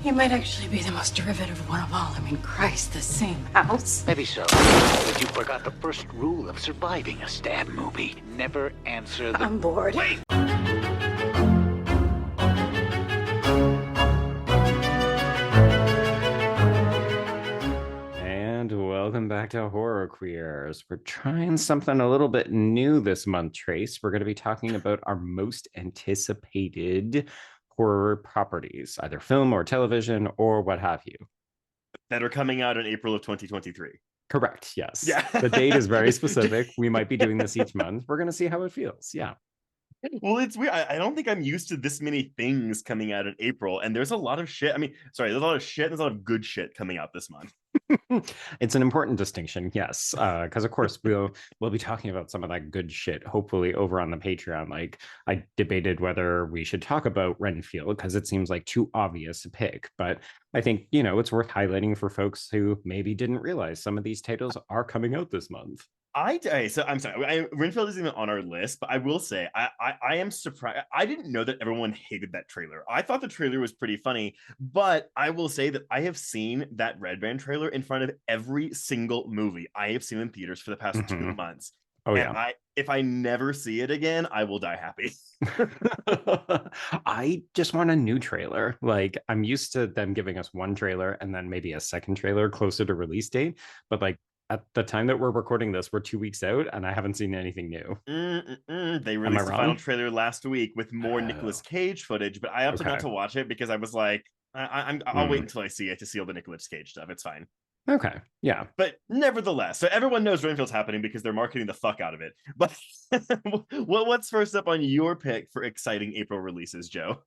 He might actually be the most derivative one of all. I mean, Christ, the same house. Maybe so, but you forgot the first rule of surviving a stab movie. Never answer the... I'm bored. Wait! And welcome back to Horror Queers. We're trying something a little bit new this month, Trace. We're going to be talking about our most anticipated horror properties, either film or television or what have you. That are coming out in April of 2023. Correct, yes. Yeah. The date is very specific. We might be doing this each month. We're going to see how it feels. Yeah. Well, it's weird. I don't think I'm used to this many things coming out in April, and there's a lot of shit. There's a lot of shit, there's a lot of good shit coming out this month. It's an important distinction, yes, because of course we'll be talking about some of that good shit hopefully over on the Patreon. Like, I debated whether we should talk about Renfield because it seems like too obvious a pick, but I think it's worth highlighting for folks who maybe didn't realize some of these titles are coming out this month. So I'm sorry, Renfield isn't even on our list, but I will say I am surprised. I didn't know that everyone hated that trailer. I thought the trailer was pretty funny, but I will say that I have seen that Red Band trailer in front of every single movie I have seen in theaters for the past 2 months. Oh, and yeah. If I never see it again, I will die happy. I just want a new trailer. Like, I'm used to them giving us one trailer and then maybe a second trailer closer to release date, but like, at the time that we're recording this, we're 2 weeks out and I haven't seen anything new. They released the final trailer last week with more Nicolas Cage footage, but I opted not to watch it because I was like, I'll wait until I see it to see all the Nicolas Cage stuff. It's fine. Okay, yeah. But nevertheless, so everyone knows Renfield's happening because they're marketing the fuck out of it. But what's first up on your pick for exciting April releases, Joe?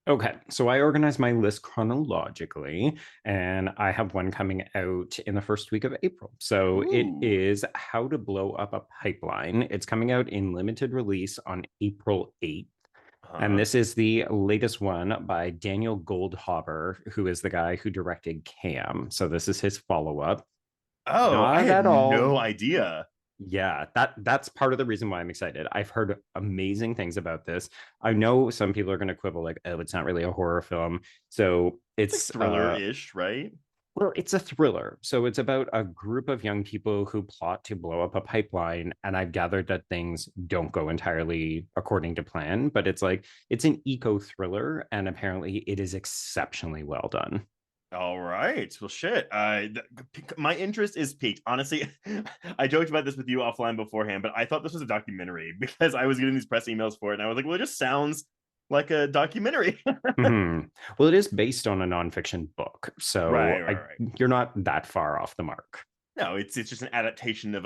Okay, so I organized my list chronologically, and I have one coming out in the first week of April. So it is How to Blow Up a Pipeline. It's coming out in limited release on April 8th. And this is the latest one by Daniel Goldhaber, who is the guy who directed Cam. So this is his follow-up. Oh, I had no idea. Yeah, that's part of the reason why I'm excited. I've heard amazing things about this. I know some people are going to quibble like, oh, it's not really a horror film. So it's like thriller-ish, right? Well, it's a thriller. So it's about a group of young people who plot to blow up a pipeline. And I've gathered that things don't go entirely according to plan, but it's an eco thriller. And apparently it is exceptionally well done. All right. Well, shit. My interest is piqued. Honestly, I joked about this with you offline beforehand, but I thought this was a documentary because I was getting these press emails for it. And I was like, well, it just sounds like a documentary. Well, it is based on a nonfiction book. So right. You're not that far off the mark. No, it's just an adaptation of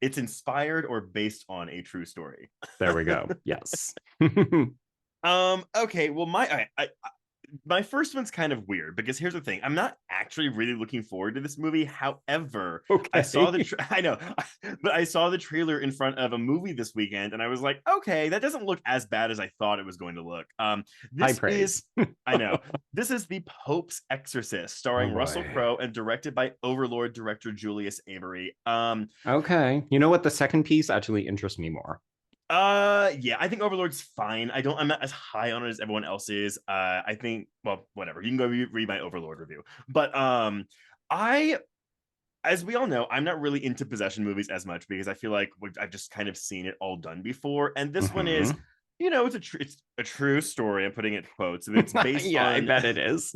it's inspired or based on a true story. There we go. Yes. Okay. Well, my first one's kind of weird because here's the thing. I'm not actually really looking forward to this movie. However, I saw I know, but I saw the trailer in front of a movie this weekend and I was like, okay, that doesn't look as bad as I thought it was going to look. This is, I know, this is The Pope's Exorcist, starring Russell Crowe and directed by Overlord director Julius Avery. Okay. You know what? The second piece actually interests me more. Yeah, I think Overlord's fine. I'm not as high on it as everyone else is. I think, well, whatever. You can go read my Overlord review. But as we all know, I'm not really into possession movies as much because I feel like I've just kind of seen it all done before. And this one is, it's a true story. I'm putting it in quotes. And it's based on... I bet it is.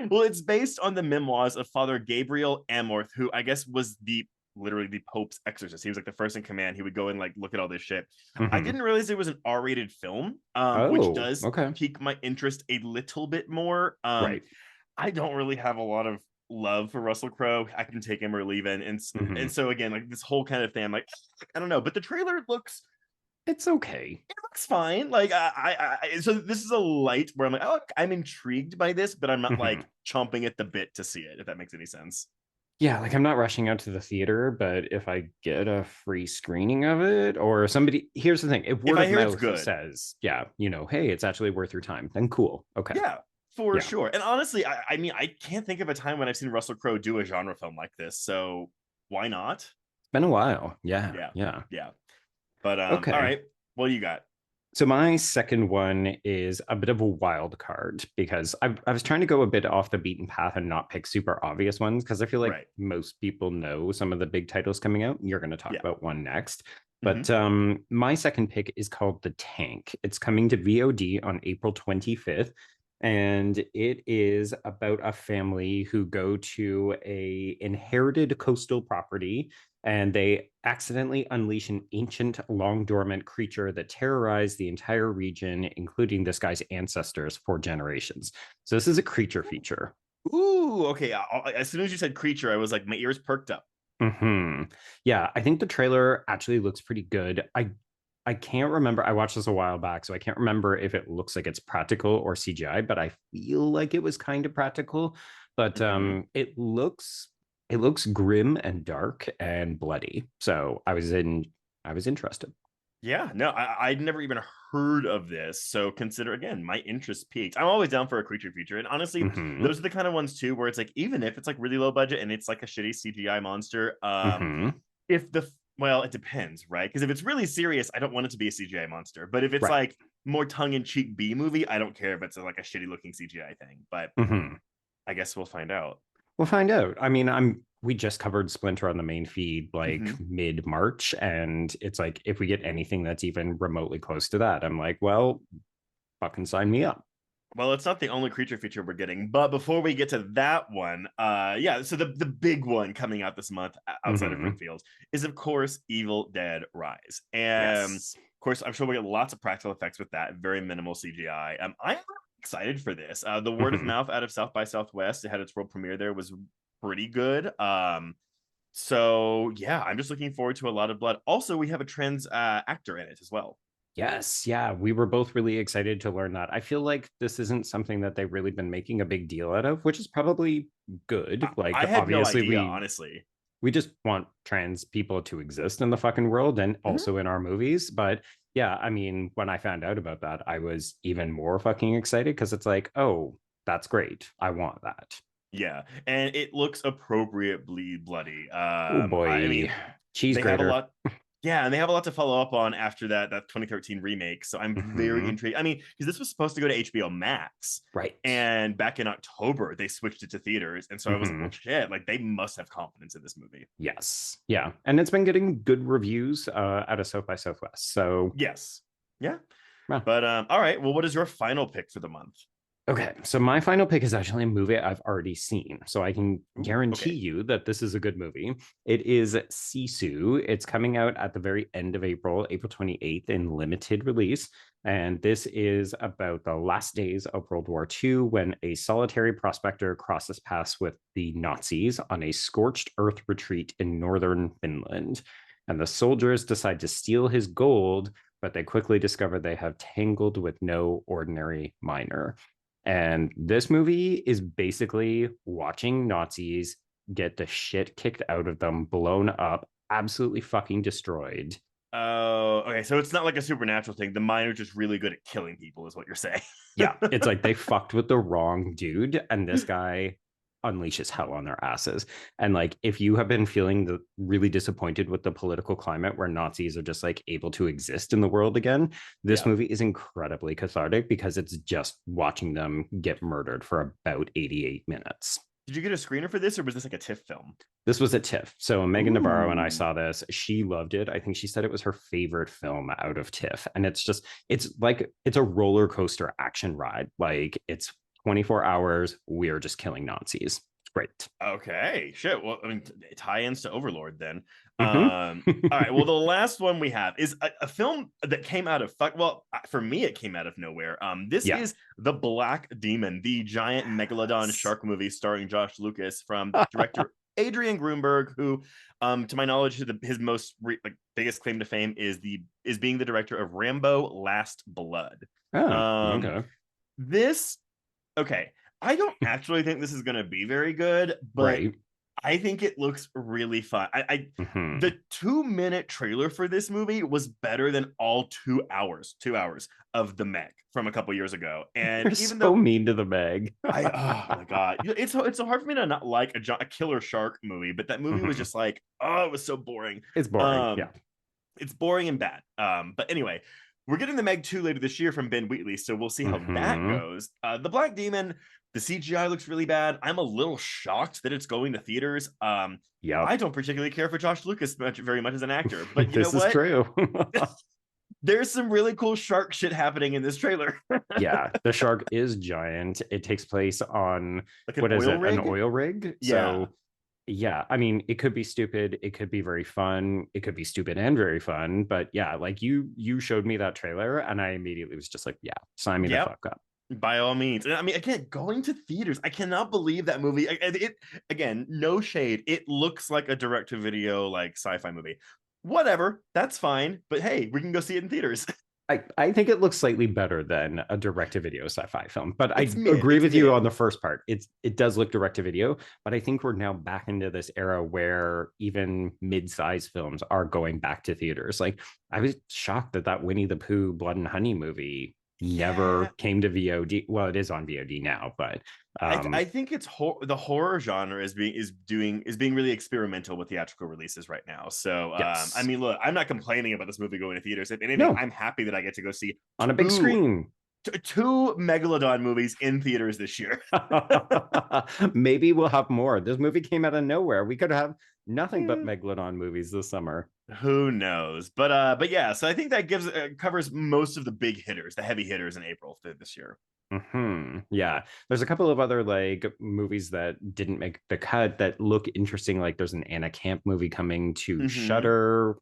Well, it's based on the memoirs of Father Gabriel Amorth, who I guess was literally the Pope's exorcist. He was like the first in command. He would go and like look at all this shit. I didn't realize it was an R-rated film, which does pique my interest a little bit more. Right. I don't really have a lot of love for Russell Crowe. I can take him or leave it. And so again, like this whole kind of thing, I'm like, I don't know, but the trailer it's okay. It looks fine. Like so this is a light where I'm like, oh, I'm intrigued by this, but I'm not like chomping at the bit to see it, if that makes any sense. Yeah, like I'm not rushing out to the theater, but if I get a free screening of it or somebody, here's the thing. If word of mouth says, hey, it's actually worth your time, then cool. Okay. Yeah, for sure. And honestly, I mean, I can't think of a time when I've seen Russell Crowe do a genre film like this. So why not? It's been a while. Yeah. But okay. All right. What do you got? So my second one is a bit of a wild card because I was trying to go a bit off the beaten path and not pick super obvious ones because I feel like Right. most people know some of the big titles coming out. You're going to talk Yeah. about one next. Mhm. But my second pick is called The Tank. It's coming to VOD on April 25th. And it is about a family who go to a inherited coastal property and they accidentally unleash an ancient, long dormant creature that terrorized the entire region, including this guy's ancestors for generations. So this is a creature feature. Ooh, okay. As soon as you said creature, I was like, my ears perked up. Mm-hmm. Yeah, I think the trailer actually looks pretty good. I can't remember. I watched this a while back, so I can't remember if it looks like it's practical or CGI, but I feel like it was kind of practical. But Mhm. it looks grim and dark and bloody. So I was interested. Yeah, no, I'd never even heard of this. So consider again, my interest peaked. I'm always down for a creature feature. And honestly, Mm-hmm. those are the kind of ones too, where it's like, even if it's like really low budget and it's like a shitty CGI monster, Mm-hmm. if the well, it depends, right? Because if it's really serious, I don't want it to be a CGI monster. But if it's Right. like more tongue-in-cheek B movie, I don't care if it's like a shitty looking CGI thing. But Mm-hmm. I guess we'll find out. We'll find out. I mean, we just covered Splinter on the main feed like Mhm. mid-March, and it's like if we get anything that's even remotely close to that, I'm like, well, fucking sign me up. Well, it's not the only creature feature we're getting, but before we get to that one, yeah, so the big one coming out this month outside of Mm-hmm. Renfield is of course Evil Dead Rise. And Yes. of course, I'm sure we'll get lots of practical effects with that, very minimal CGI. I'm excited for this. The word of Mm-hmm. mouth out of South by Southwest, it had its world premiere there, was pretty good. So yeah, I'm just looking forward to a lot of blood. Also, we have a trans actor in it as well. Yes, yeah, we were both really excited to learn that. I feel like this isn't something that they've really been making a big deal out of, which is probably good. Like I had no obviously idea, honestly. we just want trans people to exist in the fucking world and Mhm. also in our movies, but yeah, I mean, when I found out about that, I was even more fucking excited because it's like, oh, that's great. I want that. Yeah, and it looks appropriately bloody. Oh I boy. mean, Cheese they have a grater. lot. Yeah, and they have a lot to follow up on after that 2013 remake. So I'm very Mm-hmm. intrigued. I mean, because this was supposed to go to HBO Max, Right. and back in October they switched it to theaters, and so I was like, Mm-hmm. well, shit, like they must have confidence in this movie. Yes. Yeah. And it's been getting good reviews out of South by Southwest. So, Yes, yeah, well, but all right. Well, what is your final pick for the month? okay, so my final pick is actually a movie I've already seen, so I can Ooh, guarantee okay. you that this is a good movie. It is Sisu. It's coming out at the very end of April, April 28th, in limited release. And this is about the last days of World War II when a solitary prospector crosses paths with the Nazis on a scorched earth retreat in northern Finland. And the soldiers decide to steal his gold, but they quickly discover they have tangled with no ordinary miner. And this movie is basically watching Nazis get the shit kicked out of them, blown up, absolutely fucking destroyed. Oh, okay. So it's not like a supernatural thing. The miner's just really good at killing people, is what you're saying. Yeah, it's like they fucked with the wrong dude, and this guy unleashes hell on their asses. And like, if you have been feeling really disappointed with the political climate where Nazis are just like able to exist in the world again, this Yeah. movie is incredibly cathartic because it's just watching them get murdered for about 88 minutes. Did you get a screener for this, or was this like a TIFF film? This was a TIFF. So Megan Navarro and I Ooh. saw this. She loved it. I think she said it was her favorite film out of TIFF. And it's just, it's like, it's a roller coaster action ride. Like it's 24 hours. We're just killing Nazis. It's great. Okay, shit. Well, I mean, tie-ins to Overlord then. All right. Well, Mm-hmm. the last one we have is a film that came out of fuck. Well, for me, it came out of nowhere. This Yeah. is The Black Demon, the giant megalodon Yes. shark movie starring Josh Lucas from director Adrian Grunberg, who, to my knowledge, his most biggest claim to fame is being the director of Rambo: Last Blood. Oh, Um, okay. this okay. I don't actually think this is going to be very good, but Right. I think it looks really fun. Mm-hmm. The 2 minute trailer for this movie was better than all 2 hours of The Meg from a couple years ago. And You're even so though mean to the Meg. oh my god, it's so hard for me to not like a killer shark movie, but that movie was Mm-hmm. just like, oh, it was so boring. It's boring. Um, Yeah. it's boring and bad. But anyway, we're getting the Meg 2 later this year from Ben Wheatley, so we'll see how that goes. The Black Demon, the CGI looks really bad. I'm a little shocked that it's going to theaters. Yeah, I don't particularly care for Josh Lucas very much as an actor, but you this know is what? true. There's some really cool shark shit happening in this trailer. Yeah, the shark is giant. It takes place on Like what is it? rig? An oil rig. Yeah. So yeah, I mean, it could be stupid. It could be very fun. It could be stupid and very fun. But yeah, like you showed me that trailer, and I immediately was just like, yeah, sign me the fuck up. By all means. I mean, again, going to theaters, I cannot believe that movie. It again, no shade. It looks like a direct-to-video, like sci-fi movie. Whatever, that's fine. But hey, we can go see it in theaters. I think it looks slightly better than a direct-to-video sci-fi film, but It's I mid, agree it's with you mid. on the first part. It does look direct-to-video, but I think we're now back into this era where even mid-sized films are going back to theaters. Like I was shocked that Winnie the Pooh Blood and Honey movie never came to VOD. Well, it is on VOD now, but I think it's the horror genre is being really experimental with theatrical releases right now. So yes. I mean, look, I'm not complaining about this movie going to theaters. If anything, No. I'm happy that I get to go see on a big screen. Two Megalodon movies in theaters this year. Maybe we'll have more. This movie came out of nowhere. We could have nothing but Megalodon movies this summer. Who knows? But yeah, so I think that covers most of the big hitters, the heavy hitters in April this year. Yeah, there's a couple of other like movies that didn't make the cut that look interesting. Like there's an Anna Camp movie coming to Shudder.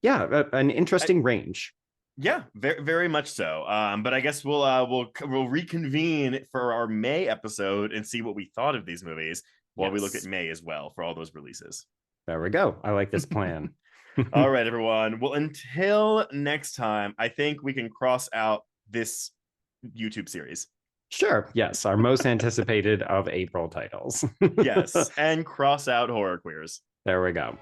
Yeah, an interesting range. Yeah, very, very much so. But I guess we'll reconvene for our May episode and see what we thought of these movies while we look at May as well for all those releases. There we go. I like this plan. All right, everyone. Well, until next time, I think we can cross out this YouTube series. Sure. Yes, our most anticipated of April titles. Yes, and cross out Horror Queers. There we go.